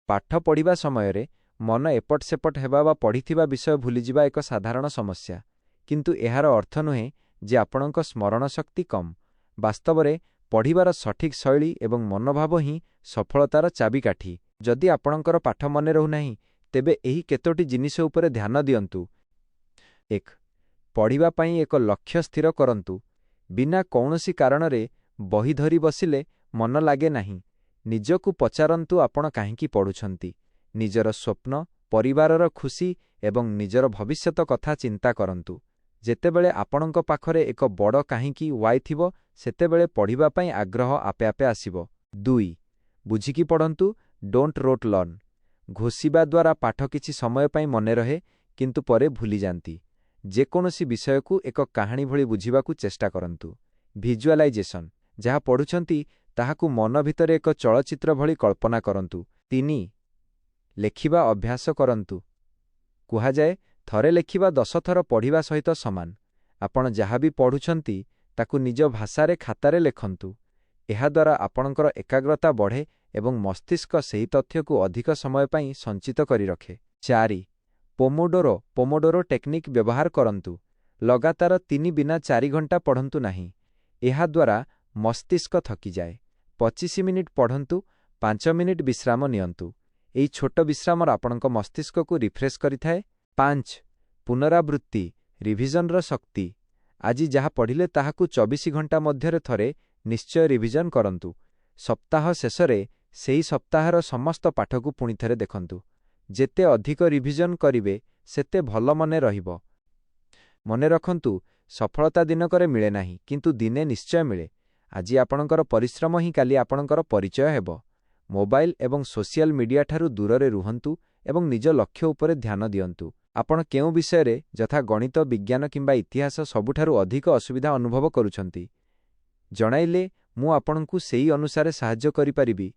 ପାଠ ପଢ଼ିବା ସମୟରେ ମନ ଏପଟ ସେପଟ ହେବା ବା ପଢ଼ିଥିବା ବିଷୟ ଭୁଲିଯିବା ଏକ ସାଧାରଣ ସମସ୍ୟା। କିନ୍ତୁ ଏହାର ଅର୍ଥ ନୁହେଁ ଯେ ଆପଣଙ୍କ ସ୍ମରଣ ଶକ୍ତି କମ୍। ବାସ୍ତବରେ ପଢ଼ିବାର ସଠିକ୍ ଶୈଳୀ ଏବଂ ମନୋଭାବ ହିଁ ସଫଳତାର ଚାବିକାଠି। ଯଦି ଆପଣଙ୍କର ପାଠ ମନେ ରହୁନାହିଁ, ତେବେ ଏହି କେତୋଟି ଜିନିଷ ଉପରେ ଧ୍ୟାନ ଦିଅନ୍ତୁ। 1. ପଢ଼ିବା ପାଇଁ ଏକ ଲକ୍ଷ୍ୟ ସ୍ଥିର କରନ୍ତୁ। ବିନା କୌଣସି କାରଣରେ ବହି ଧରି ବସିଲେ ମନ ଲାଗେ ନାହିଁ। ନିଜକୁ ପଚାରନ୍ତୁ ଆପଣ କାହିଁକି ପଢ଼ୁଛନ୍ତି। ନିଜର ସ୍ୱପ୍ନ, ପରିବାରର ଖୁସି ଏବଂ ନିଜର ଭବିଷ୍ୟତ କଥା ଚିନ୍ତା କରନ୍ତୁ। ଯେତେବେଳେ ଆପଣଙ୍କ ପାଖରେ ଏକ ବଡ଼ କାହିଁକି ୱାଇ ଥିବ, ସେତେବେଳେ ପଢ଼ିବା ପାଇଁ ଆଗ୍ରହ ଆପେ ଆପେ ଆସିବ। 2. ବୁଝିକି ପଢ଼ନ୍ତୁ, ଡୋଣ୍ଟ ରୋଟ୍ ଲର୍ନ। ଘୋଷିବା ଦ୍ୱାରା ପାଠ କିଛି ସମୟ ପାଇଁ ମନେ ରହେ, କିନ୍ତୁ ପରେ ଭୁଲିଯାନ୍ତି। ଯେକୌଣସି ବିଷୟକୁ ଏକ କାହାଣୀ ଭଳି ବୁଝିବାକୁ ଚେଷ୍ଟା କରନ୍ତୁ। ଭିଜୁଆଲାଇଜେସନ୍। ଯାହା ପଢ଼ୁଛନ୍ତି ତାହାକୁ ମନ ଭିତରେ ଏକ ଚଳଚ୍ଚିତ୍ର ଭଳି କଳ୍ପନା କରନ୍ତୁ। 3. ଲେଖିବା ଅଭ୍ୟାସ କରନ୍ତୁ। କୁହାଯାଏ, ଥରେ ଲେଖିବା 10 ଥର ପଢ଼ିବା ସହିତ ସମାନ। ଆପଣ ଯାହା ବି ପଢ଼ୁଛନ୍ତି ତାକୁ ନିଜ ଭାଷାରେ ଖାତାରେ ଲେଖନ୍ତୁ। ଏହାଦ୍ୱାରା ଆପଣଙ୍କର ଏକାଗ୍ରତା ବଢ଼େ ଏବଂ ମସ୍ତିଷ୍କ ସେହି ତଥ୍ୟକୁ ଅଧିକ ସମୟ ପାଇଁ ସଞ୍ଚିତ କରି ରଖେ। 4. ପୋମୋଡୋରୋ ଟେକ୍ନିକ୍ ବ୍ୟବହାର କରନ୍ତୁ। ଲଗାତାର 3 ବିନା 4 ଘଣ୍ଟା ପଢ଼ନ୍ତୁ ନାହିଁ। ଏହାଦ୍ୱାରା ମସ୍ତିଷ୍କ ଥକିଯାଏ। 25 ମିନିଟ୍ ପଢ଼ନ୍ତୁ, 5 ମିନିଟ୍ ବିଶ୍ରାମ ନିଅନ୍ତୁ। ଏହି ଛୋଟ ବିଶ୍ରାମ ଆପଣଙ୍କ ମସ୍ତିଷ୍କକୁ ରିଫ୍ରେଶ୍ କରିଥାଏ। 5. ପୁନରାବୃତ୍ତି, ରିଭିଜନର ଶକ୍ତି। ଆଜି ଯାହା ପଢ଼ିଲେ ତାହାକୁ 24 ଘଣ୍ଟା ମଧ୍ୟରେ ଥରେ ନିଶ୍ଚୟ ରିଭିଜନ କରନ୍ତୁ। ସପ୍ତାହ ଶେଷରେ ସେହି ସପ୍ତାହର ସମସ୍ତ ପାଠକୁ ପୁଣିଥରେ ଦେଖନ୍ତୁ। ଯେତେ ଅଧିକ ରିଭିଜନ କରିବେ, ସେତେ ଭଲ ମନେ ରହିବ। ମନେ ରଖନ୍ତୁ, ସଫଳତା ଦିନକରେ ମିଳେ ନାହିଁ, କିନ୍ତୁ ଦିନେ ନିଶ୍ଚୟ ମିଳେ। ଆଜି ଆପଣଙ୍କର ପରିଶ୍ରମ ହିଁ କାଲି ଆପଣଙ୍କର ପରିଚୟ ହେବ। ମୋବାଇଲ ଏବଂ ସୋସିଆଲ ମିଡିଆଠାରୁ ଦୂରରେ ରୁହନ୍ତୁ ଏବଂ ନିଜ ଲକ୍ଷ୍ୟ ଉପରେ ଧ୍ୟାନ ଦିଅନ୍ତୁ। ଆପଣ କେଉଁ ବିଷୟରେ, ଯଥା ଗଣିତ, ବିଜ୍ଞାନ କିମ୍ବା ଇତିହାସ, ସବୁଠାରୁ ଅଧିକ ଅସୁବିଧା ଅନୁଭବ କରୁଛନ୍ତି? ଜଣାଇଲେ ମୁଁ ଆପଣଙ୍କୁ ସେହି ଅନୁସାରେ ସାହାଯ୍ୟ କରିପାରିବି।